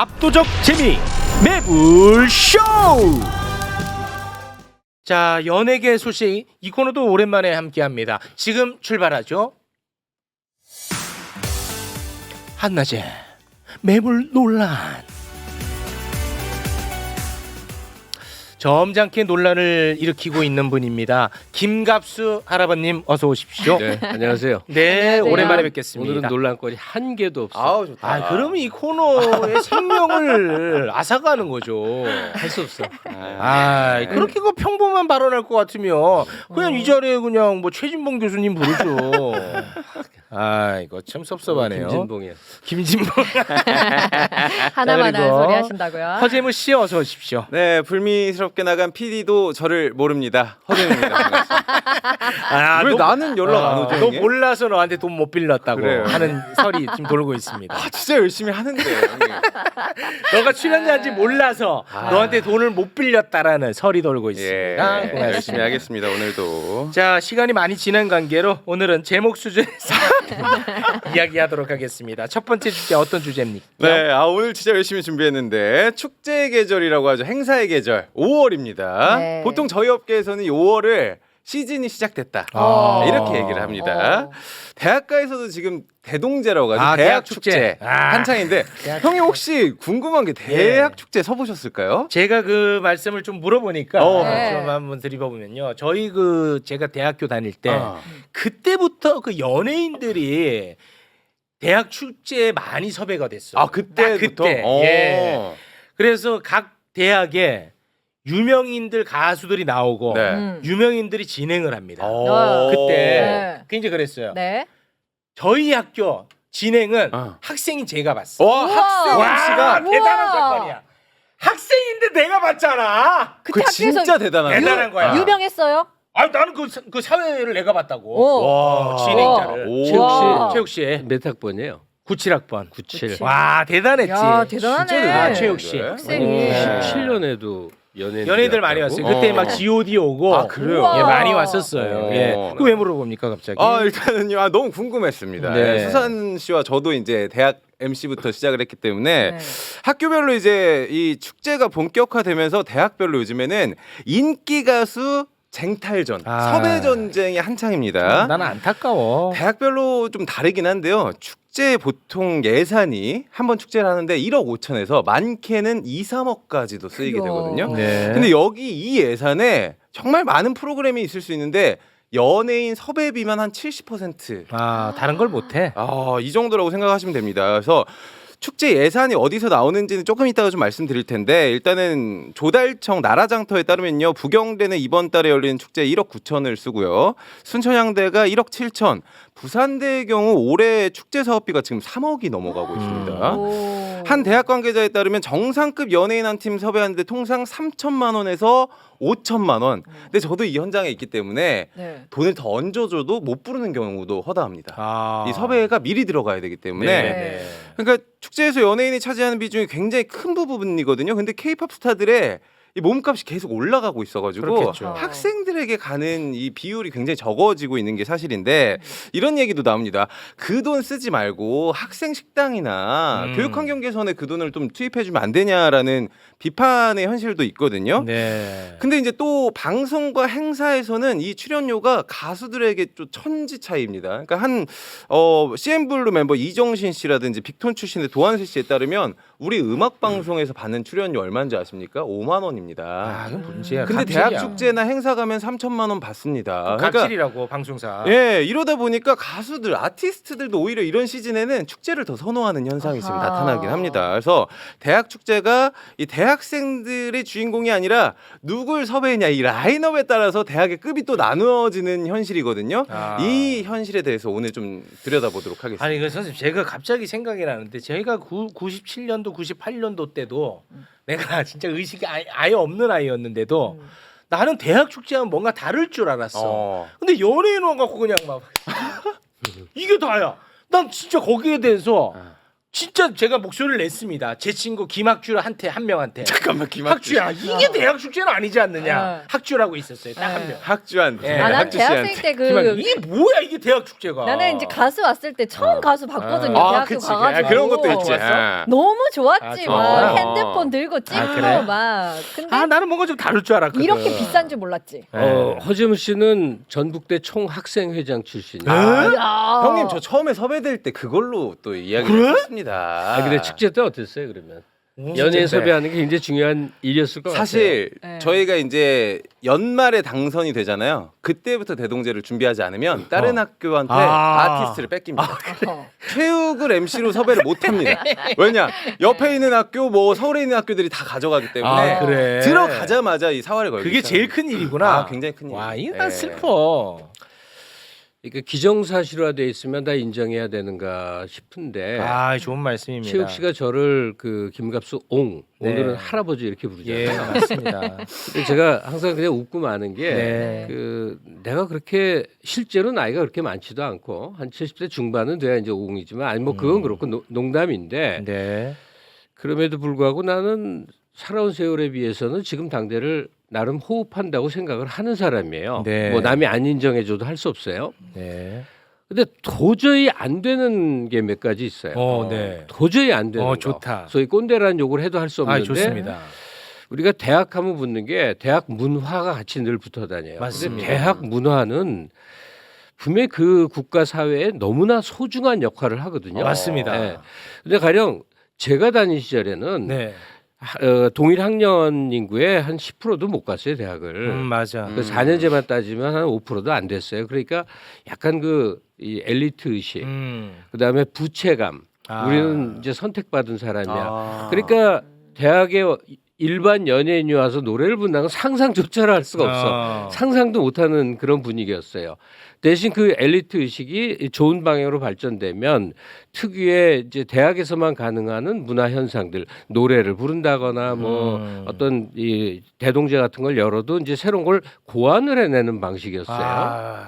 압도적 재미 매불쇼. 자, 연예계 소식 이 코너도 오랜만에 함께합니다. 지금 출발하죠. 한낮에 매불 논란. 점잖게 논란을 일으키고 있는 분입니다. 김갑수 할아버님 어서 오십시오. 네, 안녕하세요. 네, 안녕하세요. 오랜만에 뵙겠습니다. 오늘은 논란거리 한 개도 없어. 아우 좋다. 아, 그러면 이 코너의 생명을 앗아가는 거죠. 할 수 없어. 아, 그렇게 그 평범한 발언할 것 같으면 그냥 이 자리에 그냥 뭐 최진봉 교수님 부르죠. 아, 이거 참 섭섭하네요. 김진봉이야. 김진봉. 하나만 자, 한 그리고 소리 하신다고요? 허재무 씨 어서 오십시오. 네, 불미스럽게 나간 PD도 저를 모릅니다. 허재입니다. 아, 왜 나는 연락 안 오죠? 너 형님? 몰라서 너한테 돈 못 빌렸다고 그래요. 하는 설이 지금 돌고 있습니다. 아, 진짜 열심히 하는데. 형님. 너가 출연자인지 몰라서 너한테 돈을 못 빌렸다라는 설이 돌고 예, 있습니다. 고맙습니다. 열심히 하겠습니다. 오늘도. 자, 시간이 많이 지난 관계로 오늘은 제목 수준에서 이야기하도록 하겠습니다. 첫 번째 주제 어떤 주제입니까? 네, 오늘 진짜 열심히 준비했는데 축제 계절이라고 하죠. 행사의 계절 5월입니다. 네. 보통 저희 업계에서는 이 5월을 시즌이 시작됐다 아. 이렇게 얘기를 합니다. 대학가에서도 지금 대동제라고 하죠. 아, 대학 축제. 축제 아. 한창인데 대학 형이 혹시 궁금한 게 대학 축제 서보셨을까요? 제가 그 말씀을 좀 물어보니까 네. 좀 한번 드려보면요. 저희 제가 대학교 다닐 때 아. 그때부터 그 연예인들이 대학 축제에 많이 섭외가 됐어요. 아, 그때부터. 그때. 예. 그래서 각 대학에 유명인들 가수들이 나오고 네. 유명인들이 진행을 합니다. 어. 그때 네. 굉장히 그랬어요. 네. 저희 학교 진행은 어. 학생인 제가 봤어. 와, 학생 와, MC가 대단한 우와. 사건이야. 학생인데 내가 봤잖아. 그 학교에서 진짜 대단한 대단한 거야. 유명했어요? 아, 나는 그 사회를 내가 봤다고. 오. 와, 진행자를. 오. 우와. 최욱 씨. 몇 학번이에요? 97학번. 97. 와, 대단했지. 야, 대단하네. 진짜 대단해. 최욱 씨. 학생이. 네. 17년에도 연예인. 연예인들 많이 왔어요. 그때 막 G.O.D 오고. 아, 그래요? 우와. 예, 많이 왔었어요. 예. 어. 그 왜 물어봅니까, 갑자기? 일단은요. 너무 궁금했습니다. 네. 수산 씨와 저도 이제 대학 MC부터 시작을 했기 때문에 네. 학교별로 이제 이 축제가 본격화되면서 대학별로 요즘에는 인기 가수 쟁탈전, 아. 섭외 전쟁이 한창입니다. 나는 안타까워. 대학별로 좀 다르긴 한데요. 축제 보통 예산이 한 번 축제를 하는데 1억 5천에서 많게는 2, 3억까지도 쓰이게 이야. 되거든요. 네. 근데 여기 이 예산에 정말 많은 프로그램이 있을 수 있는데 연예인 섭외비만 한 70%. 아, 다른 걸 못해. 이 정도라고 생각하시면 됩니다. 그래서 축제 예산이 어디서 나오는지는 조금 이따가 좀 말씀드릴 텐데 일단은 조달청 나라장터에 따르면요. 부경대는 이번 달에 열리는 축제 1억 9천을 쓰고요. 순천향대가 1억 7천, 부산대의 경우 올해 축제 사업비가 지금 3억이 넘어가고 있습니다. 오. 한 대학 관계자에 따르면 정상급 연예인 한 팀 섭외하는데 통상 3천만 원에서 5천만 원. 근데 저도 이 현장에 있기 때문에 네. 돈을 더 얹어줘도 못 부르는 경우도 허다합니다. 아. 이 섭외가 미리 들어가야 되기 때문에 네. 그러니까 축제에서 연예인이 차지하는 비중이 굉장히 큰 부분이거든요. 근데 K-팝 스타들의 이 몸값이 계속 올라가고 있어가지고 그렇겠죠. 학생들에게 가는 이 비율이 굉장히 적어지고 있는 게 사실인데 이런 얘기도 나옵니다. 그 돈 쓰지 말고 학생 식당이나 교육환경 개선에 그 돈을 좀 투입해주면 안 되냐라는 비판의 현실도 있거든요. 네. 근데 이제 또 방송과 행사에서는 이 출연료가 가수들에게 좀 천지 차이입니다. 그러니까 한 CN블루 멤버 이정신 씨라든지 빅톤 출신의 도한세 씨에 따르면 우리 음악 방송에서 받는 출연료 얼마인지 아십니까? 5만 원입니다. 아, 그건 문제야. 근데 갑질이야. 대학 축제나 행사 가면 3천만 원 받습니다. 갑질이라고 방송사. 예, 이러다 보니까 가수들, 아티스트들도 오히려 이런 시즌에는 축제를 더 선호하는 현상이 지금 아하. 나타나긴 합니다. 그래서 대학 축제가 이 대학생들의 주인공이 아니라 누굴 섭외했냐 이 라인업에 따라서 대학의 급이 또 나누어지는 현실이거든요. 아. 이 현실에 대해서 오늘 좀 들여다보도록 하겠습니다. 아니, 그 선생님 제가 갑자기 생각이 나는데 저희가 97년도 98년도 때도 내가 진짜 의식이 아예 없는 아이였는데도 나는 대학 축제하면 뭔가 다를 줄 알았어. 근데 연예인 와갖고 그냥 막 이게 다야. 난 진짜 거기에 대해서 진짜 제가 목소리를 냈습니다. 제 친구 김학주한테 한 명한테. 잠깐만 학주야 이게 대학 축제는 아니지 않느냐. 네. 학주라고 있었어요. 딱 한 네. 명. 학주한테. 예. 아, 난 학주 씨한테. 대학생 때 이게 뭐야 이게 대학 축제가. 나는 이제 가수 왔을 때 처음 가수 봤거든요. 대학교 그치. 가가지고. 그런 것도 있지. 너무 아, 좋았지. 좋아. 막 핸드폰 들고 찍고 그래? 막. 근데 나는 뭔가 좀 다를 줄 알았거든. 이렇게 비싼 줄 몰랐지. 허지무 씨는 전북대 총학생회장 출신이에요. 야. 형님 저 처음에 섭외될 때 그걸로 또 이야기를 했습니다. 아, 근데 축제 때 어땠어요 그러면? 연예인 섭외하는 게 굉장히 중요한 일이었을 것 사실 네. 저희가 이제 연말에 당선이 되잖아요. 그때부터 대동제를 준비하지 않으면 다른 학교한테 아티스트를 뺏깁니다. 어. 체육을 MC로 섭외를 못합니다. 왜냐 옆에 있는 학교 뭐 서울에 있는 학교들이 다 가져가기 때문에 그래. 들어가자마자 이 사활을 걸고 그게 제일 큰 일이구나. 굉장히 큰 일. 와 이거 네. 난 슬퍼. 그러니까 기정사실화돼 있으면 다 인정해야 되는가 싶은데 좋은 말씀입니다. 최욱 씨가 저를 그 김갑수 옹 네. 오늘은 할아버지 이렇게 예 부르잖아요. 맞습니다. 근데 제가 항상 그냥 웃고 마는 게 네. 그 내가 그렇게 실제로 나이가 그렇게 많지도 않고 한 70대 중반은 돼야 이제 옹이지만 아니 뭐 그건 그렇고 농담인데 네. 그럼에도 불구하고 나는 살아온 세월에 비해서는 지금 당대를 나름 호흡한다고 생각을 하는 사람이에요. 네. 뭐 남이 안 인정해줘도 할 수 없어요. 네. 근데 도저히 안 되는 게 몇 가지 있어요. 네. 도저히 안 되는 거. 좋다. 소위 꼰대라는 욕을 해도 할 수 없는데 좋습니다. 우리가 대학하면 붙는 게 대학 문화가 같이 늘 붙어 다녀요. 맞습니다. 근데 대학 문화는 분명히 그 국가 사회에 너무나 소중한 역할을 하거든요. 맞습니다. 네. 근데 가령 제가 다닌 시절에는 네. 동일 학년 인구의 한 10%도 못 갔어요 대학을. 맞아. 그 4년제만 따지면 한 5%도 안 됐어요. 그러니까 약간 이 엘리트 의식, 그다음에 부채감. 우리는 이제 선택받은 사람이야. 그러니까 대학에 일반 연예인이 와서 노래를 부른다는 건 상상조차 할 수가 없어. 상상도 못하는 그런 분위기였어요. 대신 그 엘리트 의식이 좋은 방향으로 발전되면 특유의 이제 대학에서만 가능한 문화 현상들, 노래를 부른다거나 뭐 어떤 이 대동제 같은 걸 열어도 이제 새로운 걸 고안을 해내는 방식이었어요.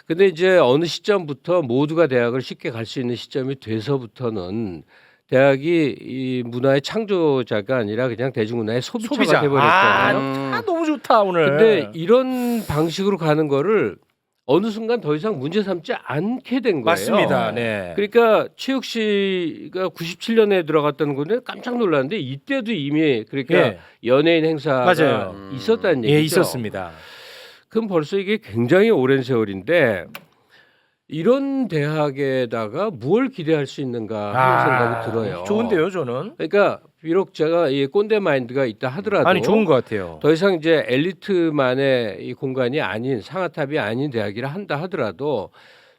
근데 이제 어느 시점부터 모두가 대학을 쉽게 갈 수 있는 시점이 돼서부터는 대학이 이 문화의 창조자가 아니라 그냥 대중문화의 소비자가 돼버렸잖아요. 너무 좋다 오늘. 근데 이런 방식으로 가는 거를 어느 순간 더 이상 문제 삼지 않게 된 거예요. 맞습니다. 네. 그러니까 최욱 씨가 97년에 들어갔다는 건데 깜짝 놀랐는데 이때도 이미 그러니까 예. 연예인 행사가 맞아요. 있었다는 얘기죠. 예, 있었습니다. 그럼 벌써 이게 굉장히 오랜 세월인데 이런 대학에다가 뭘 기대할 수 있는가 하는 생각이 들어요. 좋은데요, 저는. 그러니까 비록 제가 이 꼰대 마인드가 있다 하더라도 좋은 것 같아요. 더 이상 이제 엘리트만의 이 공간이 아닌 상하탑이 아닌 대학이라 한다 하더라도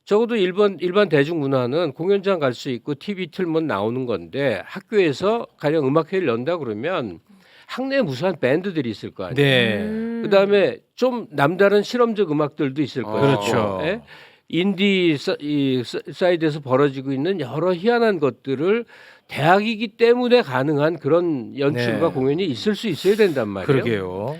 적어도 일반 대중문화는 공연장 갈 수 있고 TV 틀면 나오는 건데 학교에서 가령 음악회를 연다 그러면 학내에 무수한 밴드들이 있을 거 아니에요. 네. 그다음에 좀 남다른 실험적 음악들도 있을 거예요. 그렇죠. 예? 인디 사이드에서 벌어지고 있는 여러 희한한 것들을 대학이기 때문에 가능한 그런 연출과 네. 공연이 있을 수 있어야 된단 말이에요. 그러게요.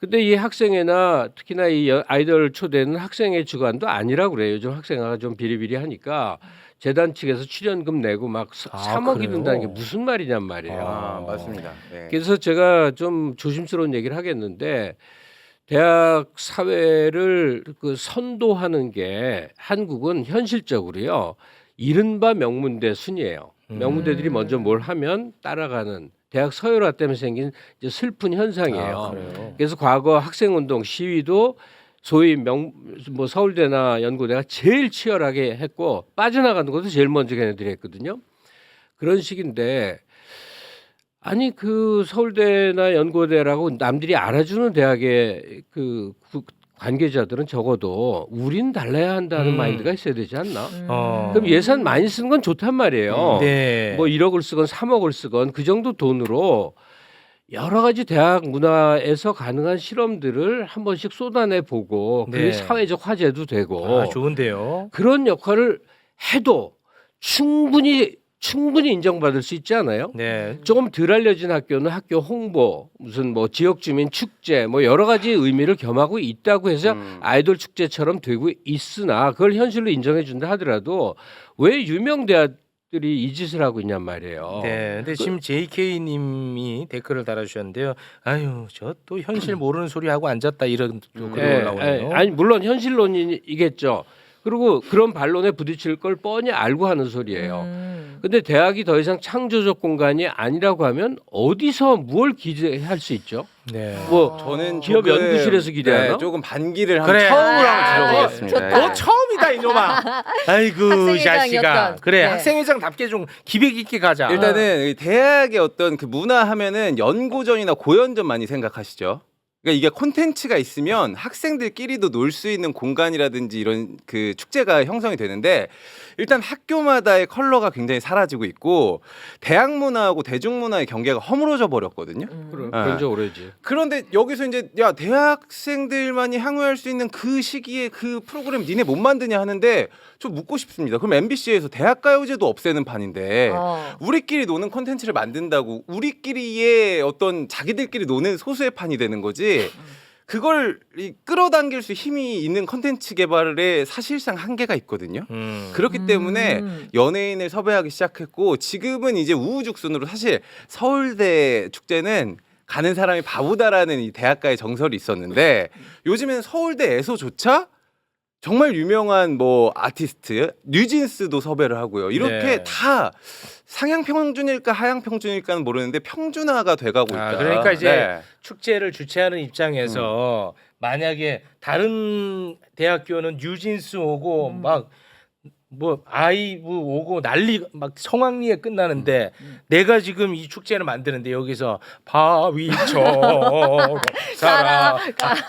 근데 이 학생회나 특히나 이 아이돌 초대는 학생회 주관도 아니라고 그래요. 요즘 학생회가 좀 비리비리하니까 재단 측에서 출연금 내고 막 3억이 그래요? 든다는 게 무슨 말이냔 말이에요. 맞습니다. 네. 그래서 제가 좀 조심스러운 얘기를 하겠는데 대학 사회를 그 선도하는 게 한국은 현실적으로요. 이른바 명문대 순이에요. 명문대들이 먼저 뭘 하면 따라가는 대학 서열화 때문에 생긴 이제 슬픈 현상이에요. 그래요? 그래서 과거 학생운동 시위도 소위 뭐 서울대나 연고대가 제일 치열하게 했고 빠져나가는 것도 제일 먼저 걔네들이 했거든요. 그런 식인데 아니 그 서울대나 연고대라고 남들이 알아주는 대학의 그 관계자들은 적어도 우린 달라야 한다는 마인드가 있어야 되지 않나? 그럼 예산 많이 쓰는 건 좋단 말이에요. 네. 뭐 1억을 쓰건 3억을 쓰건 그 정도 돈으로 여러 가지 대학 문화에서 가능한 실험들을 한 번씩 쏟아내 보고 그게 네. 사회적 화제도 되고 좋은데요. 그런 역할을 해도 충분히 인정받을 수 있지 않아요? 네. 조금 덜 알려진 학교는 학교 홍보, 무슨 뭐 지역 주민 축제, 뭐 여러 가지 의미를 겸하고 있다고 해서 아이돌 축제처럼 되고 있으나 그걸 현실로 인정해 준다 하더라도 왜 유명 대학들이 이 짓을 하고 있냔 말이에요. 네, 근데 지금 JK님이 댓글을 달아주셨는데요. 아유, 저 또 현실 모르는 소리 하고 앉았다 이런 글이 올라오네요. 아니 물론 현실론이겠죠. 그리고 그런 반론에 부딪힐 걸 뻔히 알고 하는 소리예요. 근데 대학이 더 이상 창조적 공간이 아니라고 하면 어디서 뭘 기대할 수 있죠? 네. 뭐 저는 기업 조금, 연구실에서 기대하나? 네, 조금 반기를 그래. 처음으로 아, 한번 들어보겠습니다. 좋다. 너 처음이다 이놈아. 아이고 이 자식아. 학생회장이었던. 그래 네. 학생회장답게 좀 기백 있게 가자. 일단은 이 대학의 어떤 그 문화 하면은 연고전이나 고연전 많이 생각하시죠. 그러니까 이게 콘텐츠가 있으면 학생들끼리도 놀 수 있는 공간이라든지 이런 그 축제가 형성이 되는데 일단 학교마다의 컬러가 굉장히 사라지고 있고 대학 문화하고 대중 문화의 경계가 허물어져 버렸거든요. 그런 지 오래지. 그런데 여기서 이제 야 대학생들만이 향유할 수 있는 그 시기에 그 프로그램 니네 못 만드냐 하는데 좀 묻고 싶습니다. 그럼 MBC에서 대학가요제도 없애는 판인데 우리끼리 노는 콘텐츠를 만든다고 우리끼리의 어떤 자기들끼리 노는 소수의 판이 되는 거지. 그걸 끌어당길 수 힘이 있는 콘텐츠 개발에 사실상 한계가 있거든요. 그렇기 때문에 연예인을 섭외하기 시작했고 지금은 이제 우후죽순으로 사실 서울대 축제는 가는 사람이 바보다라는 이 대학가의 정설이 있었는데 요즘에는 서울대에서조차 정말 유명한 뭐 아티스트 뉴진스도 섭외를 하고요. 이렇게 네. 다 상향 평준일까 하향 평준일까는 모르는데 평준화가 돼가고 있다. 그러니까 이제 네. 축제를 주최하는 입장에서 만약에 다른 대학교는 뉴진스 오고 막 뭐 아이브 오고 난리 막 성황리에 끝나는데 내가 지금 이 축제를 만드는데 여기서 바위처럼 살아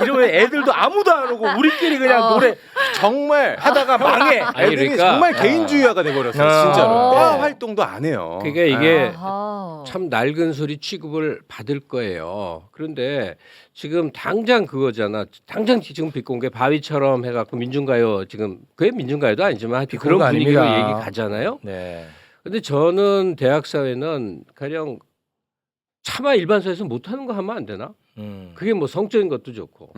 이러면 애들도 아무도 안 오고 우리끼리 그냥 노래 정말 하다가 망해. 아니, 애들이 그러니까 정말 개인주의화가 돼버렸어요. 진짜로 과 활동도 안 해요. 그게 이게 아하. 참 낡은 소리 취급을 받을 거예요. 그런데 지금 당장 그거잖아. 당장 지금 빅공개 바위처럼 해갖고 민중가요 지금 그게 민중가요도 아니지만 하여튼 그런 빅공가 분위기로 아닙니다. 얘기 가잖아요. 네. 근데 저는 대학 사회는 가령 차마 일반사에서 못하는 거 하면 안 되나? 그게 뭐 성적인 것도 좋고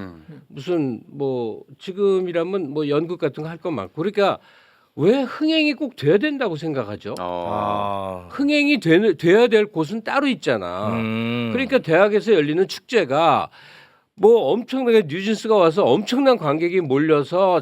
무슨 뭐 지금이라면 뭐 연극 같은 거 할 거 많고 그러니까 왜 흥행이 꼭 돼야 된다고 생각하죠? 흥행이 돼야 될 곳은 따로 있잖아. 그러니까 대학에서 열리는 축제가 뭐 엄청나게 뉴진스가 와서 엄청난 관객이 몰려서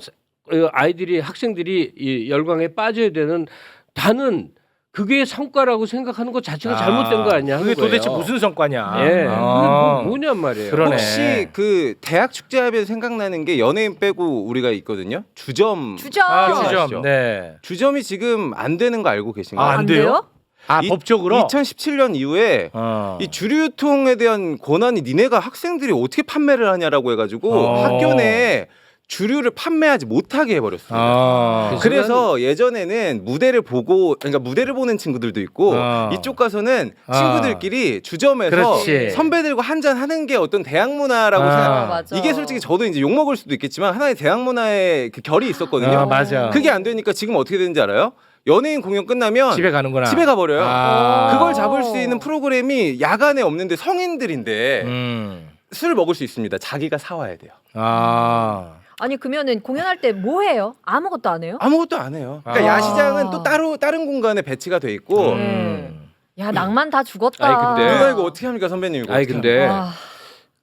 아이들이 학생들이 이 열광에 빠져야 되는 다는 그게 성과라고 생각하는 것 자체가 잘못된 거 아니야? 그게 하는 거예요. 도대체 무슨 성과냐? 예, 그게 뭐냔 말이에요. 그러네. 혹시 그 대학 축제하면 생각나는 게 연예인 빼고 우리가 있거든요. 주점. 주점. 기억나시죠? 네. 주점이 지금 안 되는 거 알고 계신가요? 안 돼요? 아 법적으로? 2017년 이후에 이 주류 유통에 대한 권한이 니네가 학생들이 어떻게 판매를 하냐라고 해가지고 학교 내에 주류를 판매하지 못하게 해버렸습니다. 그래서 예전에는 무대를 보고 그러니까 무대를 보는 친구들도 있고 이쪽 가서는 친구들끼리 주점에서 그렇지. 선배들과 한잔 하는 게 어떤 대학 문화라고 생각. 맞아. 이게 솔직히 저도 이제 욕 먹을 수도 있겠지만 하나의 대학 문화의 그 결이 있었거든요. 맞아. 그게 안 되니까 지금 어떻게 되는지 알아요? 연예인 공연 끝나면 집에 가는구나. 집에 가버려요. 아. 그걸 잡을 수 있는 프로그램이 야간에 없는데 성인들인데 술 먹을 수 있습니다. 자기가 사와야 돼요. 아니 그러면은 공연할 때 뭐 해요? 아무것도 안 해요? 아무것도 안 해요. 그러니까 야시장은 또 따로 다른 공간에 배치가 돼 있고. 야 낭만 다 죽었다. 아니, 근데 누가 이거 어떻게 합니까 선배님 이거? 아니 어떻게 근데 아.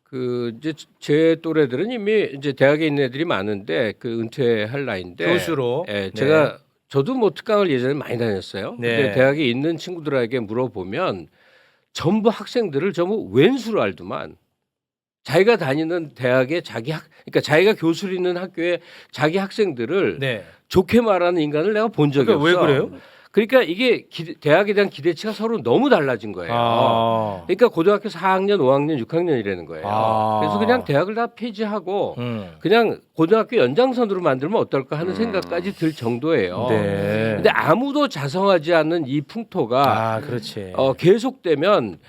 그 이제 제 또래들은 이미 이제 대학에 있는 애들이 많은데 그 은퇴할 나이인데 교수로. 예, 네. 제가 저도 뭐 특강을 예전에 많이 다녔어요. 네. 근데 대학에 있는 친구들에게 물어보면 전부 학생들을 전부 왼수로 알더만. 자기가 다니는 대학에 그러니까 자기가 교수를 있는 학교에 자기 학생들을 네. 좋게 말하는 인간을 내가 본 적이 그러니까 없어. 왜 그래요? 그러니까 이게 대학에 대한 기대치가 서로 너무 달라진 거예요. 그러니까 고등학교 4학년, 5학년, 6학년이라는 거예요. 그래서 그냥 대학을 다 폐지하고 그냥 고등학교 연장선으로 만들면 어떨까 하는 생각까지 들 정도예요. 네. 근데 아무도 자성하지 않는 이 풍토가 그렇지. 계속되면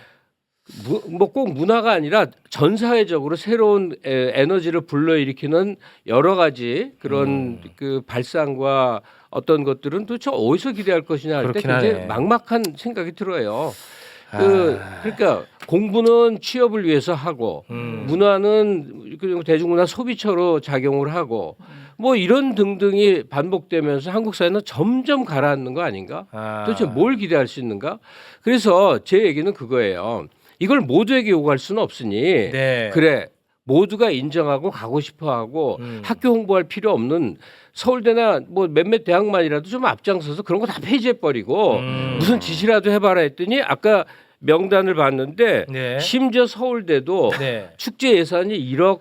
뭐 꼭 문화가 아니라 전 사회적으로 새로운 에너지를 불러일으키는 여러 가지 그런 그 발상과 어떤 것들은 도대체 어디서 기대할 것이냐 할 때 그렇긴 굉장히 하네. 막막한 생각이 들어요. 그러니까 공부는 취업을 위해서 하고 문화는 그리고 대중문화 소비처로 작용을 하고 뭐 이런 등등이 반복되면서 한국 사회는 점점 가라앉는 거 아닌가? 도대체 뭘 기대할 수 있는가? 그래서 제 얘기는 그거예요. 이걸 모두에게 요구할 수는 없으니 네. 그래 모두가 인정하고 가고 싶어하고 학교 홍보할 필요 없는 서울대나 뭐 몇몇 대학만이라도 좀 앞장서서 그런 거 다 폐지해버리고 무슨 지시라도 해봐라 했더니 아까 명단을 봤는데 네. 심지어 서울대도 네. 축제 예산이 1억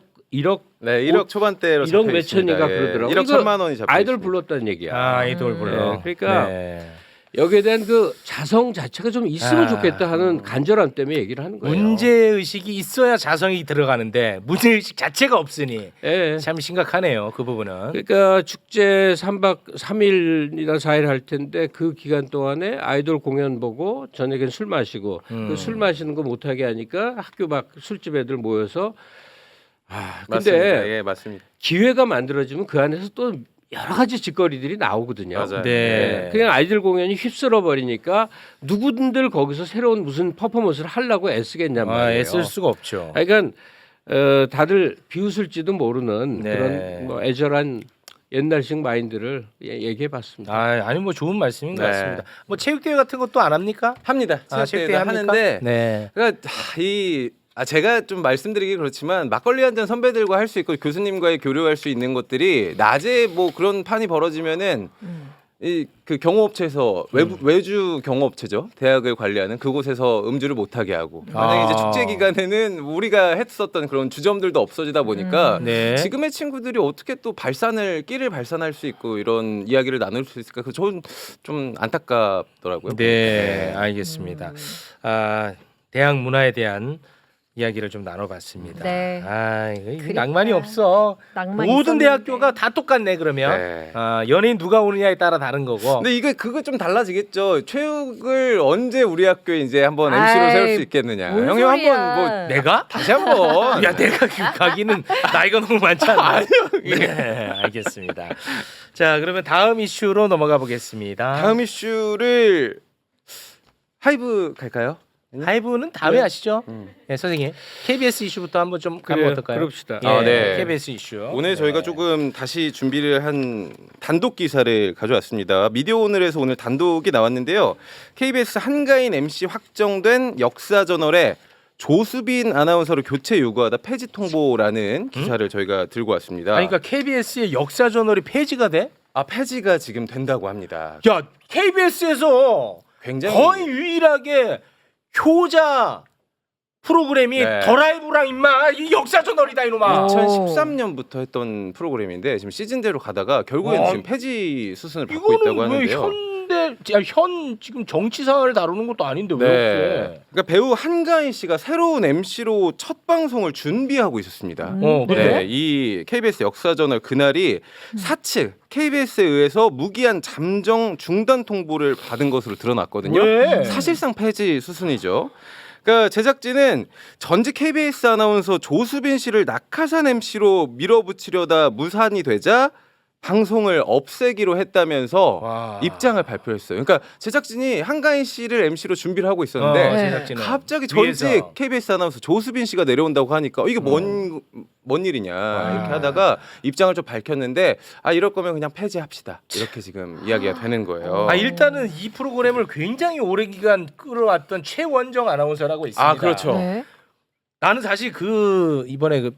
네, 1억 초반대로 1억 잡혀 몇 있습니다. 천인가 예. 그러더라고요. 1억 이거 1천만 원이 잡혀 아이돌 있습니다. 불렀다는 얘기야. 아이돌 불러. 네, 그러니까 네. 여기에 대한 그 자성 자체가 좀 있으면 좋겠다 하는 간절함 때문에 얘기를 하는 거예요. 문제 의식이 있어야 자성이 들어가는데 문제 의식 자체가 없으니 예. 참 심각하네요. 그 부분은. 그러니까 축제 3박 3일이나 4일 할 텐데 그 기간 동안에 아이돌 공연 보고 저녁엔 술 마시고 그 술 마시는 거 못하게 하니까 학교 밖 술집 애들 모여서 근데 맞습니다. 예, 맞습니다. 기회가 만들어지면 그 안에서 또 여러 가지 짓거리들이 나오거든요. 맞아요. 네. 그냥 아이들 공연이 휩쓸어 버리니까 누구들 거기서 새로운 무슨 퍼포먼스를 하려고 애쓰겠냔 말이에요. 애쓸 수가 없죠. 그러니까 다들 비웃을지도 모르는 네. 그런 뭐 애절한 옛날식 마인드를 얘기해봤습니다. 아니 뭐 좋은 말씀인 것 네. 같습니다. 뭐 체육대회 같은 것도 안 합니까? 합니다. 체육대회 하는데 네. 그러니까 제가 좀 말씀드리기 그렇지만 막걸리 한 잔 선배들과 할 수 있고 교수님과의 교류할 수 있는 것들이 낮에 뭐 그런 판이 벌어지면은 이 그 경호업체에서 외주 경호업체죠. 대학을 관리하는 그곳에서 음주를 못하게 하고 만약에 이제 축제 기간에는 우리가 했었던 그런 주점들도 없어지다 보니까 네. 지금의 친구들이 어떻게 또 끼를 발산할 수 있고 이런 이야기를 나눌 수 있을까? 그 저는 좀 안타깝더라고요. 네, 알겠습니다. 대학 문화에 대한 이야기를 좀 나눠봤습니다. 네. 이거 그러니까요. 낭만이 없어. 낭만 모든 있었는데. 대학교가 다 똑같네 그러면. 네. 연예인 누가 오느냐에 따라 다른 거고. 근데 그거 좀 달라지겠죠. 체육을 언제 우리 학교에 이제 한번 MC로 아이, 세울 수 있겠느냐. 뭔 형님 소리야. 한번 뭐 내가? 다시 한번. 야, 내가 가기는 나이가 너무 많지 않나? 네, 알겠습니다. 자, 그러면 다음 이슈로 넘어가 보겠습니다. 다음 이슈를 하이브 갈까요? 하이브는 다음에 네. 하시죠. 네, 선생님. KBS 이슈부터 한번 좀 가면 그래요, 어떨까요? 그럽시다. 예, 네. KBS 이슈. 오늘 네. 저희가 조금 다시 준비를 한 단독 기사를 가져왔습니다. 미디어 오늘에서 오늘 단독이 나왔는데요. KBS 한가인 MC 확정된 역사저널에 조수빈 아나운서를 교체 요구하다 폐지 통보라는 기사를 저희가 들고 왔습니다. 그러니까 KBS의 역사 저널이 폐지가 돼? 폐지가 지금 된다고 합니다. 야, KBS에서 굉장히 거의 유일하게 효자 프로그램이 네. 더 라이브랑 임마 이 역사 저널이다 이놈아. 2013년부터 했던 프로그램인데 지금 시즌대로 가다가 결국에는 지금 폐지 수순을 밟고 있다고 이거는 왜 하는데요. 현 지금 정치 상황을 다루는 것도 아닌데 왜 네. 그래? 그러니까 배우 한가인 씨가 새로운 MC로 첫 방송을 준비하고 있었습니다. 그래? 네, 이 KBS 역사저널 그날이 사측 KBS에 의해서 무기한 잠정 중단 통보를 받은 것으로 드러났거든요. 왜? 사실상 폐지 수순이죠. 그러니까 제작진은 전직 KBS 아나운서 조수빈 씨를 낙하산 MC로 밀어붙이려다 무산이 되자 방송을 없애기로 했다면서 와. 입장을 발표했어요. 그러니까 제작진이 한가인 씨를 MC로 준비를 하고 있었는데 네. 제작진은 갑자기 위에서. 전직 KBS 아나운서 조수빈 씨가 내려온다고 하니까 이게 뭔 일이냐 이렇게 하다가 입장을 좀 밝혔는데 이럴 거면 그냥 폐지합시다 이렇게 지금 이야기가 되는 거예요. 일단은 이 프로그램을 굉장히 오래 기간 끌어왔던 최원정 아나운서라고 있습니다. 그렇죠. 네. 나는 사실 이번에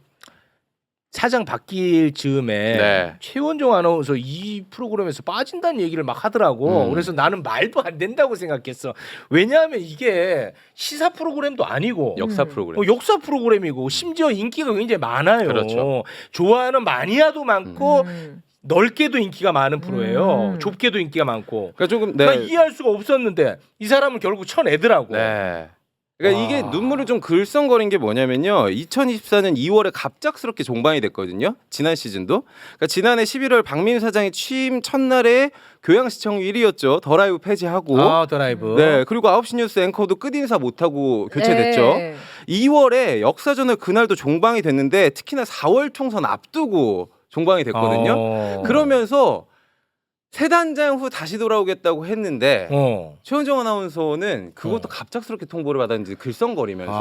사장 바뀔 즈음에 네. 최원정 아나운서 이 프로그램에서 빠진다는 얘기를 막 하더라고. 그래서 나는 말도 안 된다고 생각했어. 왜냐하면 이게 시사 프로그램도 아니고 역사 프로그램. 역사 프로그램이고 심지어 인기가 굉장히 많아요. 그렇죠. 좋아하는 마니아도 많고 음. 넓게도 인기가 많은 프로예요. 음. 좁게도 인기가 많고. 그러니까 조금 나 이해할 수가 없었는데 이 사람은 결국 쳐내더라고. 네. 그러니까 와. 이게 눈물을 좀 글썽거린 게 뭐냐면요. 2024년 2월에 갑작스럽게 종방이 됐거든요. 지난 시즌도. 그러니까 지난해 11월 박민 사장의 취임 첫날에 교양 시청률 1위였죠. 더 라이브 폐지하고. 더 라이브. 네. 그리고 9시 뉴스 앵커도 끝인사 못하고 교체됐죠. 네. 2월에 역사전을 그날도 종방이 됐는데 특히나 4월 총선 앞두고 종방이 됐거든요. 그러면서 세 단장 후 다시 돌아오겠다고 했는데 최원정 아나운서는 그것도 갑작스럽게 통보를 받았는지 글썽거리면서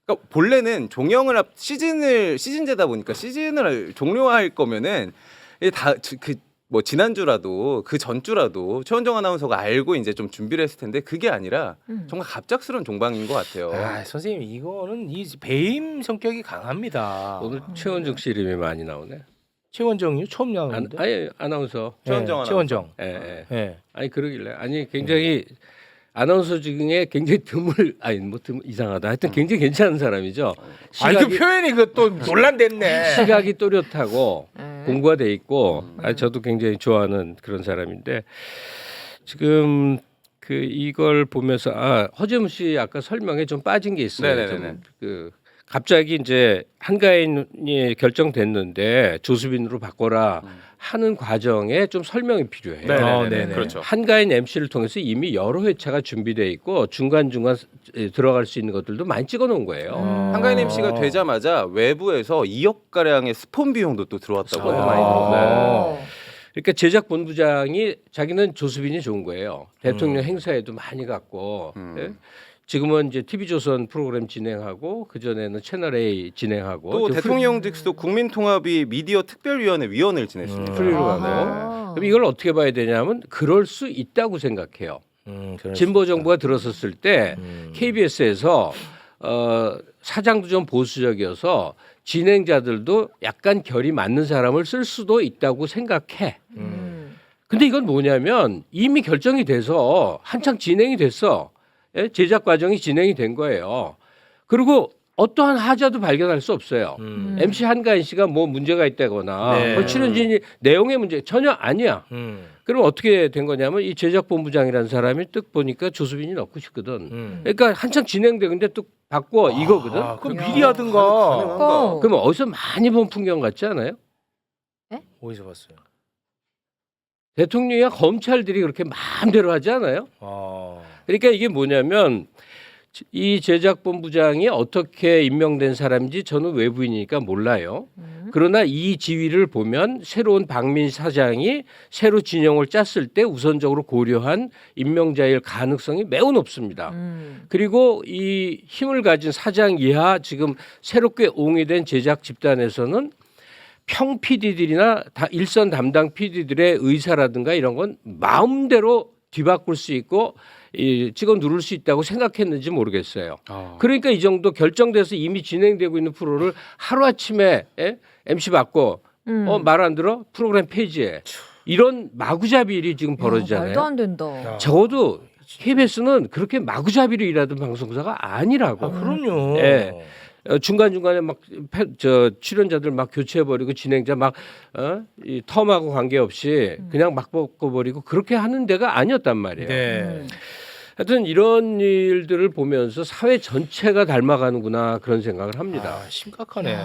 그러니까 본래는 종영을 시즌제다 보니까 시즌을 종료할 거면은 뭐 지난주라도 그 전주라도 최원정 아나운서가 알고 이제 좀 준비를 했을 텐데 그게 아니라 정말 갑작스러운 종방인 것 같아요. 아, 선생님 이거는 이 배임 성격이 강합니다. 오늘 최원정 씨 이름이 많이 나오네. 최원정이 처음 나오는데. 아니 아나운서. 최원정 아나운서. 최원정. 예. 예. 아니 그러길래 아니 굉장히 아나운서 중에 굉장히 드물 이상하다. 하여튼 굉장히 괜찮은 사람이죠. 아니 그 표현이 그 또 논란됐네. 시각이 또렷하고 네. 공부가 돼 있고 저도 굉장히 좋아하는 그런 사람인데 지금 그 이걸 보면서 허재무 씨 아까 설명에 좀 빠진 게 있어요. 네네네. 그 갑자기 이제 한가인이 결정됐는데 조수빈으로 바꿔라 하는 과정에 좀 설명이 필요해요. 네네. 그렇죠. 한가인 MC를 통해서 이미 여러 회차가 준비돼 있고 중간중간 들어갈 수 있는 것들도 많이 찍어 놓은 거예요. 한가인 MC가 되자마자 외부에서 2억 가량의 스폰 비용도 또 들어왔다고 해요. 많이 어. 그러니까 제작 본부장이 자기는 조수빈이 좋은 거예요. 대통령 행사에도 많이 갔고 예? 지금은 이제 TV조선 프로그램 진행하고 그 전에는 채널 A 진행하고 또 대통령직도 국민통합위 미디어 특별위원회 위원을 지냈습니다. 프리로 가고 아하. 그럼 이걸 어떻게 봐야 되냐면 그럴 수 있다고 생각해요. 진보 정부가 들어섰을 때 KBS에서 사장도 좀 보수적이어서 진행자들도 약간 결이 맞는 사람을 쓸 수도 있다고 생각해. 근데 이건 뭐냐면 이미 결정이 돼서 한창 진행이 됐어. 예? 제작 과정이 진행이 된 거예요. 그리고 어떠한 하자도 발견할 수 없어요. MC 한가인 씨가 뭐 문제가 있다거나 네. 뭐 출연진이 내용의 문제 전혀 아니야. 그럼 어떻게 된 거냐면 이 제작본부장이라는 사람이 뜩 보니까 조수빈이 넣고 싶거든. 그러니까 한창 진행되는데 뚝 바꿔 이거거든. 그럼 야. 미리 하든가. 어. 그럼 어디서 많이 본 풍경 같지 않아요? 어디서 봤어요? 대통령이나 검찰들이 그렇게 마음대로 하지 않아요? 그러니까 이게 뭐냐면 이 제작본부장이 어떻게 임명된 사람인지 저는 외부인이니까 몰라요. 그러나 이 지위를 보면 새로운 박민 사장이 새로 진영을 짰을 때 우선적으로 고려한 임명자일 가능성이 매우 높습니다. 그리고 이 힘을 가진 사장 이하 지금 새롭게 옹이된 제작 집단에서는 평 PD들이나 일선 담당 PD들의 의사라든가 이런 건 마음대로 뒤바꿀 수 있고 찍어 누를 수 있다고 생각했는지 모르겠어요. 그러니까 이 정도 결정돼서 이미 진행되고 있는 프로를 하루아침에 MC 바꿔 말 안 들어? 프로그램 폐지해. 이런 마구잡이 일이 지금 벌어지잖아요. 말도 안 된다. 적어도 KBS는 그렇게 마구잡이로 일하던 방송사가 아니라고. 그럼요. 예. 중간중간에 막 출연자들 막 교체해버리고 진행자 막 이 텀하고 관계없이 그냥 막 바꿔버리고 그렇게 하는 데가 아니었단 말이에요. 네. 하여튼 이런 일들을 보면서 사회 전체가 닮아가는구나 그런 생각을 합니다. 심각하네.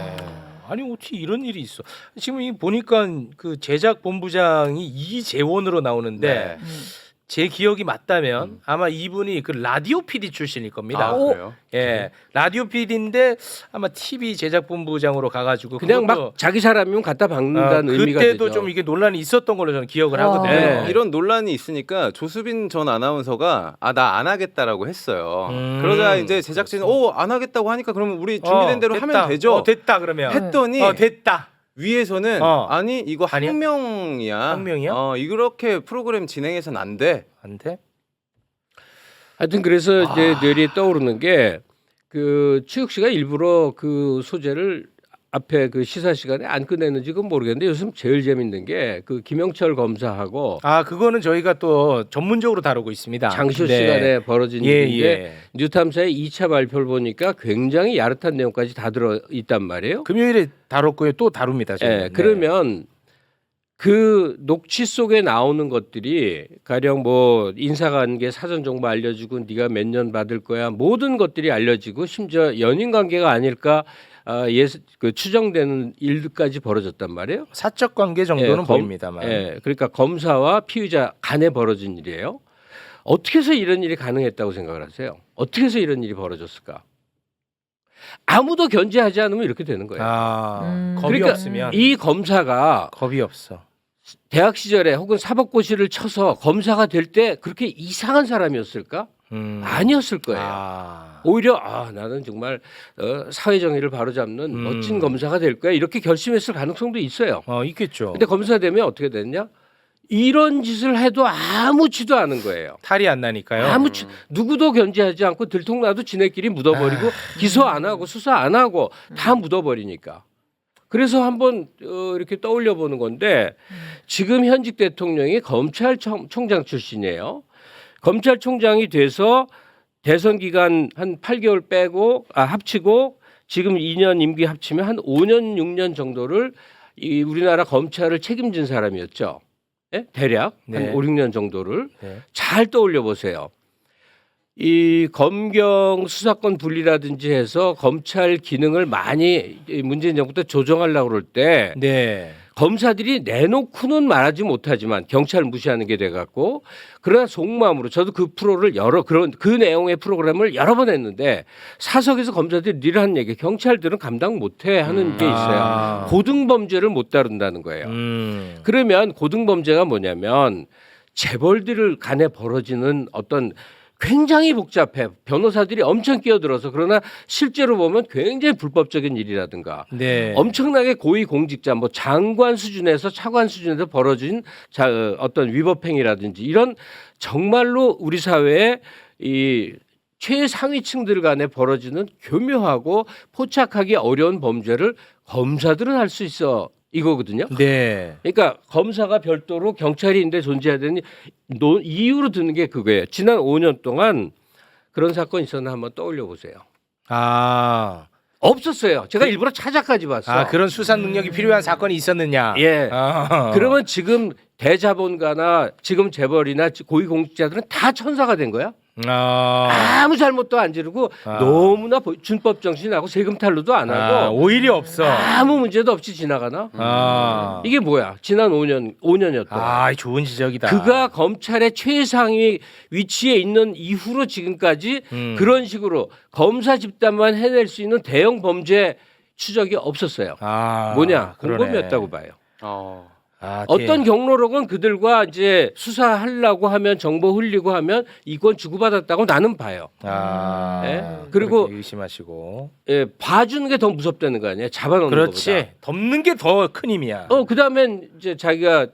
아니 어떻게 이런 일이 있어? 지금 이 보니까 그 제작 본부장이 이재원으로 나오는데 네. 제 기억이 맞다면 아마 이분이 그 라디오 PD 출신일 겁니다. 그래요? 예, 라디오 PD인데 아마 TV 제작본부장으로 가가지고 그냥 그것도, 막 자기 사람이면 갖다 박는다는 의미가 그때도 되죠. 좀 이게 논란이 있었던 걸로 저는 기억을 아. 하거든요. 네. 이런 논란이 있으니까 조수빈 전 아나운서가 나 안 하겠다라고 했어요. 그러자 이제 제작진이 안 하겠다고 하니까 그러면 우리 준비된 대로 됐다. 하면 되죠. 됐다 그러면. 했더니 됐다. 위에서는 아니 이거 아니야? 항명이야. 항명이야? 이렇게 프로그램 진행해서는 안 돼. 안 돼? 하여튼 그래서 이제 뇌리에 떠오르는 게 그 최욱 씨가 일부러 그 소재를 앞에 그 시사 시간에 안 꺼내는지 그건 모르겠는데 요즘 제일 재밌는 게 그 김영철 검사하고 그거는 저희가 또 전문적으로 다루고 있습니다. 장쇼 네. 시간에 벌어진 예, 일인데 예. 뉴탐사의 2차 발표를 보니까 굉장히 야릇한 내용까지 다 들어 있단 말이에요. 금요일에 다뤘고요. 또 다룹니다. 저희는. 예, 그러면 그 녹취 속에 나오는 것들이 가령 뭐 인사관계 사전 정보 알려주고 네가 몇 년 받을 거야 모든 것들이 알려지고 심지어 연인 관계가 아닐까 그 추정되는 일까지 벌어졌단 말이에요. 사적 관계 정도는 보입니다만. 예, 그러니까 검사와 피의자 간에 벌어진 일이에요. 어떻게 해서 이런 일이 가능했다고 생각을 하세요? 어떻게 해서 이런 일이 벌어졌을까? 아무도 견제하지 않으면 이렇게 되는 거예요. 겁이 그러니까 없으면 이 검사가 겁이 없어. 대학 시절에 혹은 사법고시를 쳐서 검사가 될 때 그렇게 이상한 사람이었을까? 아니었을 거예요. 아. 오히려 나는 정말 사회 정의를 바로잡는 멋진 검사가 될 거야 이렇게 결심했을 가능성도 있어요. 있겠죠. 근데 검사 되면 어떻게 됐냐? 이런 짓을 해도 아무지도 않은 거예요. 탈이 안 나니까요. 누구도 견제하지 않고 들통나도 지네끼리 묻어버리고 기소 안 하고 수사 안 하고 다 묻어버리니까. 그래서 한번 이렇게 떠올려 보는 건데 지금 현직 대통령이 검찰총장 출신이에요. 검찰총장이 돼서 대선 기간 한 8개월 빼고 합치고 지금 2년 임기 합치면 한 5년 6년 정도를 이 우리나라 검찰을 책임진 사람이었죠. 예? 대략 한 네. 5, 6년 정도를 네. 잘 떠올려 보세요. 이 검경 수사권 분리라든지 해서 검찰 기능을 많이 문재인 정부 때 조정하려고 그럴 때 네. 검사들이 내놓고는 말하지 못하지만 경찰 무시하는 게 돼갖고 그러나 속마음으로 저도 그 프로를 그 내용의 프로그램을 여러 번 했는데 사석에서 검사들이 늘 하는 얘기 경찰들은 감당 못해 하는 게 있어요. 고등범죄를 못 다룬다는 거예요. 그러면 고등범죄가 뭐냐면 재벌들을 간에 벌어지는 어떤 굉장히 복잡해. 변호사들이 엄청 끼어들어서 그러나 실제로 보면 굉장히 불법적인 일이라든가 네. 엄청나게 고위 공직자 뭐 장관 수준에서 차관 수준에서 벌어진 어떤 위법행위라든지 이런 정말로 우리 사회에 이 최상위층들 간에 벌어지는 교묘하고 포착하기 어려운 범죄를 검사들은 할 수 있어. 이거거든요. 네. 그러니까 검사가 별도로 경찰인데 존재해야 되는 이유로 드는 게 그거예요. 지난 5년 동안 그런 사건이 있었나 한번 떠올려 보세요. 아. 없었어요. 제가 일부러 찾아까지 봤어. 그런 수사 능력이 필요한 사건이 있었느냐? 예. 아. 그러면 지금 대자본가나 지금 재벌이나 고위공직자들은 다 천사가 된 거야? 아무 잘못도 안 지르고 너무나 준법 정신하고 세금 탈루도 안 하고 오히려 없어. 아무 문제도 없이 지나가나? 이게 뭐야? 지난 5년이었던. 좋은 지적이다. 그가 검찰의 최상위 위치에 있는 이후로 지금까지 그런 식으로 검사 집단만 해낼 수 있는 대형 범죄 추적이 없었어요. 뭐냐? 공범이었다고 봐요. 어떤 경로로건 그들과 이제 수사하려고 하면 정보 흘리고 하면 이건 주고받았다고 나는 봐요. 예? 그리고 의심하시고. 예, 봐주는 게 더 무섭다는 거 아니야? 잡아놓는 그렇지. 것보다. 덮는 게 더 큰 힘이야. 그다음엔 이제 자기가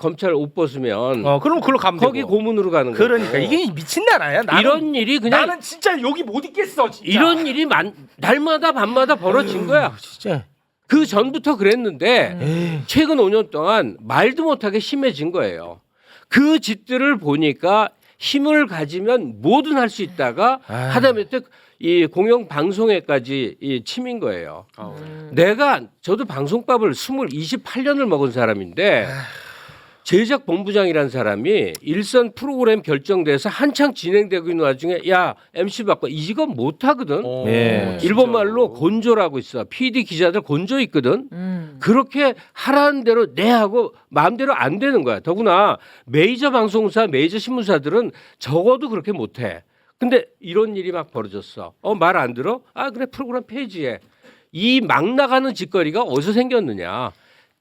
검찰 옷 벗으면 그럼 그걸로 가면 거기 되고. 고문으로 가는 거. 그러니까 이게 미친 나라야. 이런 일이 그냥 나는 진짜 여기 못 있겠어. 진짜. 이런 일이 날마다 밤마다 벌어진 거야. 진짜. 그 전부터 그랬는데 최근 5년 동안 말도 못하게 심해진 거예요. 그 짓들을 보니까 힘을 가지면 뭐든 할 수 있다가 하다못해 이 공영 방송에까지 이 침인 거예요. 저도 방송밥을 28년을 먹은 사람인데 제작 본부장이라는 사람이 일선 프로그램 결정돼서 한창 진행되고 있는 와중에 야 MC 바꿔 이 직업 못 하거든. 네. 일본 말로 곤조라고 있어. PD 기자들 곤조 있거든. 그렇게 하라는 대로 내 하고 마음대로 안 되는 거야. 더구나 메이저 방송사, 메이저 신문사들은 적어도 그렇게 못 해. 근데 이런 일이 막 벌어졌어. 말 안 들어? 그래 프로그램 페이지에. 이 막 나가는 짓거리가 어디서 생겼느냐.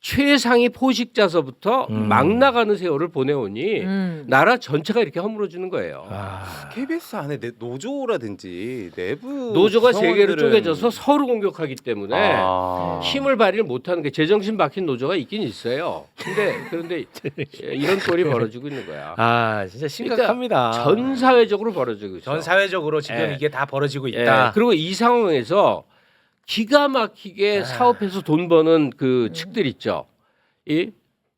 최상위 포식자서부터 막 나가는 세월을 보내오니 나라 전체가 이렇게 허물어지는 거예요. KBS 안에 노조라든지 내부 노조가 세 개로 구성원들은- 쪼개져서 서로 공격하기 때문에 힘을 발휘를 못하는 게 제정신 박힌 노조가 있긴 있어요. 그런데 이런 꼴이 벌어지고 있는 거야. 진짜 심각합니다. 그러니까 전 사회적으로 벌어지고 있어. 전 사회적으로 지금 예. 이게 다 벌어지고 예, 있다. 그리고 이 상황에서 기가 막히게 사업해서 돈 버는 그 측들 있죠. 이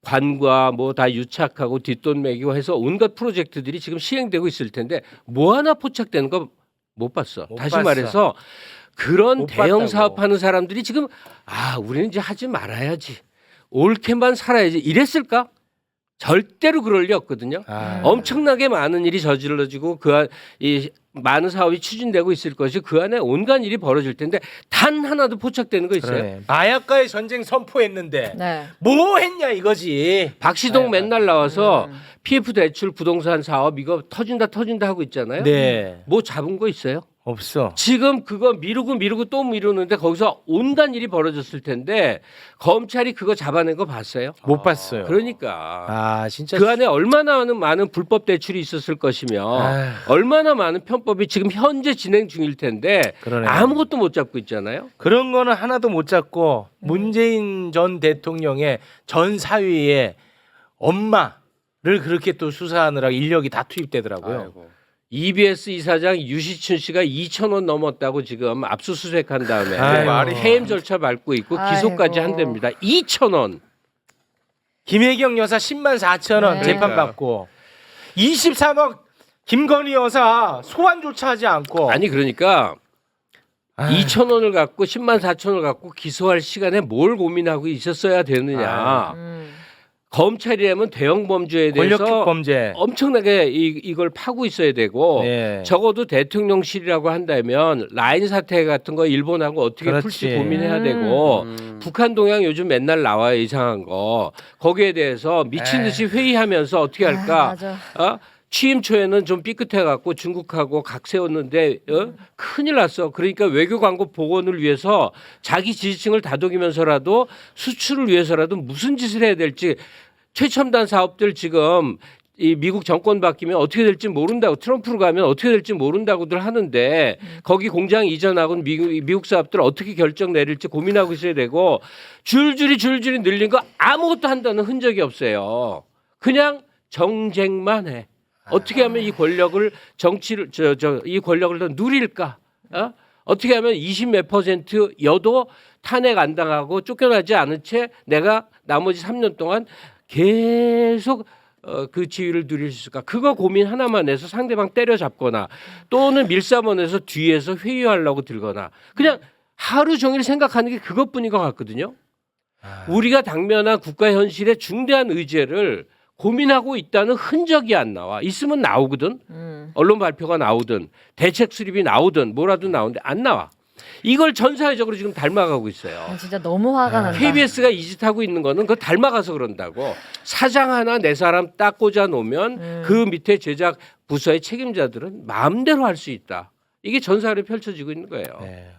관과 뭐 다 유착하고 뒷돈 매기고 해서 온갖 프로젝트들이 지금 시행되고 있을 텐데 뭐 하나 포착되는 거 못 봤어. 못 다시 봤어. 말해서 그런 못 대형 봤다고. 사업하는 사람들이 지금 우리는 이제 하지 말아야지. 옳게만 살아야지. 이랬을까? 절대로 그럴 리 없거든요. 엄청나게 많은 일이 저질러지고 이 많은 사업이 추진되고 있을 것이 그 안에 온갖 일이 벌어질 텐데 단 하나도 포착되는 거 있어요? 그래. 마약과의 전쟁 선포했는데 네. 뭐 했냐 이거지. 박시동 맨날 나와서 PF 대출 부동산 사업 이거 터진다 하고 있잖아요. 네. 뭐 잡은 거 있어요? 없어. 지금 그거 미루고 또 미루는데 거기서 온갖 일이 벌어졌을 텐데 검찰이 그거 잡아낸 거 봤어요? 못 봤어요. 그러니까 아 진짜 그 안에 얼마나 많은 불법 대출이 있었을 것이며 아휴. 얼마나 많은 편법이 지금 현재 진행 중일 텐데 그러네. 아무것도 못 잡고 있잖아요. 그런 거는 하나도 못 잡고 문재인 전 대통령의 전 사위의 엄마를 그렇게 또 수사하느라 인력이 다 투입되더라고요. 아이고. EBS 이사장 유시춘 씨가 2,000원 넘었다고 지금 압수수색한 다음에 아이고. 해임 절차 밟고 있고 기소까지 아이고. 한답니다. 2,000원. 김혜경 여사 10만 4천 원 네. 재판받고 23억 김건희 여사 소환조차 하지 않고 아니 그러니까 아휴. 2,000원을 갖고 10만 4천을 갖고 기소할 시간에 뭘 고민하고 있었어야 되느냐. 검찰이라면 대형 범죄에 대해서 권력형 범죄. 엄청나게 이걸 파고 있어야 되고 네. 적어도 대통령실이라고 한다면 라인 사태 같은 거 일본하고 어떻게 그렇지. 풀지 고민해야 되고 북한 동향 요즘 맨날 나와요 이상한 거 거기에 대해서 미친 듯이 회의하면서 어떻게 할까 맞아. 취임 초에는 좀 삐끗해갖고 중국하고 각 세웠는데 큰일 났어. 그러니까 외교 광고 복원을 위해서 자기 지지층을 다독이면서라도 수출을 위해서라도 무슨 짓을 해야 될지 최첨단 사업들 지금 이 미국 정권 바뀌면 어떻게 될지 모른다고 트럼프로 가면 어떻게 될지 모른다고들 하는데 거기 공장 이전하고 미국 사업들 어떻게 결정 내릴지 고민하고 있어야 되고 줄줄이 늘린 거 아무것도 한다는 흔적이 없어요. 그냥 정쟁만 해. 어떻게 하면 이 권력을 정치를 이 권력을 더 누릴까? 어떻게 하면 20몇 % 여도 탄핵 안 당하고 쫓겨나지 않은 채 내가 나머지 3년 동안 계속 그 지위를 누릴 수 있을까? 그거 고민 하나만 해서 상대방 때려잡거나 또는 밀사번에서 뒤에서 회유하려고 들거나 그냥 하루 종일 생각하는 게 그것뿐인 것 같거든요. 우리가 당면한 국가 현실의 중대한 의제를 고민하고 있다는 흔적이 안 나와. 있으면 나오거든. 언론 발표가 나오든 대책 수립이 나오든 뭐라도 나오는데 안 나와. 이걸 전 사회적으로 지금 닮아가고 있어요. 아, 진짜 너무 화가 난다. KBS가 이 짓 하고 있는 거는 그거 닮아가서 그런다고. 사장 하나 내 사람 딱 꽂아 놓으면 그 밑에 제작 부서의 책임자들은 마음대로 할 수 있다. 이게 전 사회로 펼쳐지고 있는 거예요. 네.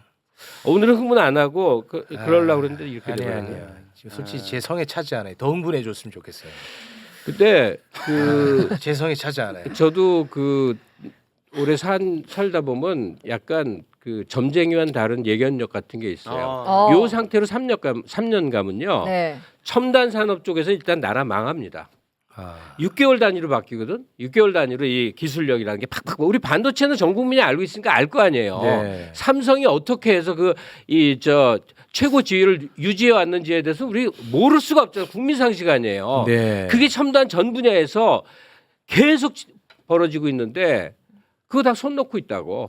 오늘은 흥분 안 하고 그러려고 그랬는데 이렇게 아니에요. 되버렸네요. 지금 솔직히 제 성에 차지 않아요. 더 흥분해줬으면 좋겠어요. 근데 제 성에 차지 않아요. 저도 그 올해 살다 보면 약간 그 점쟁이와는 다른 예견력 같은 게 있어요. 요 상태로 3년감은요. 네. 첨단 산업 쪽에서 일단 나라 망합니다. 6개월 단위로 바뀌거든. 6개월 단위로 이 기술력이라는 게 팍팍. 우리 반도체는 전 국민이 알고 있으니까 알 거 아니에요. 네. 삼성이 어떻게 해서 최고 지위를 유지해 왔는지에 대해서 우리 모를 수가 없잖아요. 국민 상식 아니에요. 네. 그게 첨단 전 분야에서 계속 벌어지고 있는데 그거 다 손 놓고 있다고.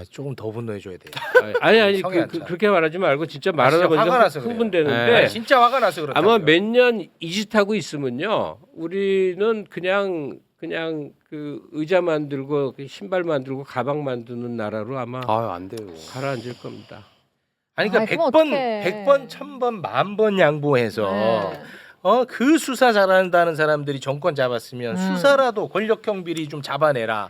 조금 더 분노해줘야 돼요. 아니 성이 안 차. 그렇게 말하지 말고 진짜 말하다 진짜 화가 보니까 나서 그래요. 흥분되는데 아니, 진짜 화가 나서 그렇다고요. 아마 몇 년 이 짓 하고 있으면요 우리는 그냥 그 의자 만들고 신발 만들고 가방 만드는 나라로 아마 안 돼요. 가라앉을 겁니다. 아니 그러니까 아이, 그럼 100번, 어떡해. 100번, 1000번, 10,000번 양보해서 네. 그 수사 잘한다는 사람들이 정권 잡았으면 수사라도 권력형 비리 좀 잡아내라.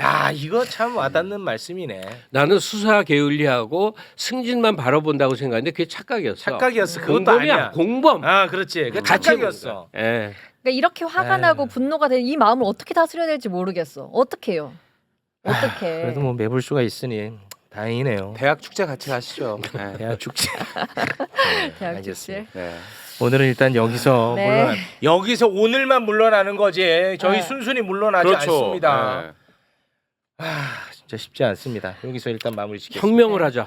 야 이거 참 와닿는 말씀이네. 나는 수사 게을리하고 승진만 바라본다고 생각했는데 그게 착각이었어. 착각이었어. 그것도 공범이야. 아니야. 공범. 그렇지. 그 같이 착각이었어. 예. 그러니까 이렇게 화가 에이. 나고 분노가 된 이 마음을 어떻게 다스려야 될지 모르겠어. 어떻게요? 어떻게? 그래도 뭐 매볼 수가 있으니 다행이네요. 대학 축제 같이 가시죠. 네. 대학 축제. 대학 알겠습니다. 축제. 네. 오늘은 일단 여기서 네. 여기서 오늘만 물러나는 거지. 저희 네. 순순히 물러나지 그렇죠. 않습니다. 네. 진짜 쉽지 않습니다. 여기서 일단 마무리 짓겠습니다. 혁명을 하자.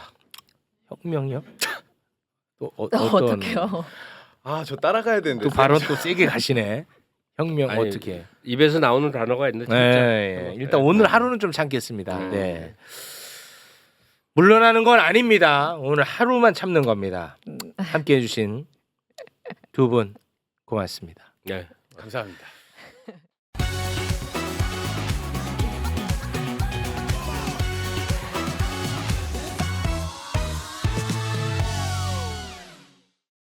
혁명이요? 또 어떡해요? 저 따라가야 되는데. 또 발언 또 세게 가시네. 혁명 아니, 어떻게? 입에서 나오는 단어가 있는데 진짜. 네, 일단 네. 오늘 하루는 좀 참겠습니다. 네. 물러나는 건 아닙니다. 오늘 하루만 참는 겁니다. 함께 해주신 두 분 고맙습니다. 네. 감사합니다.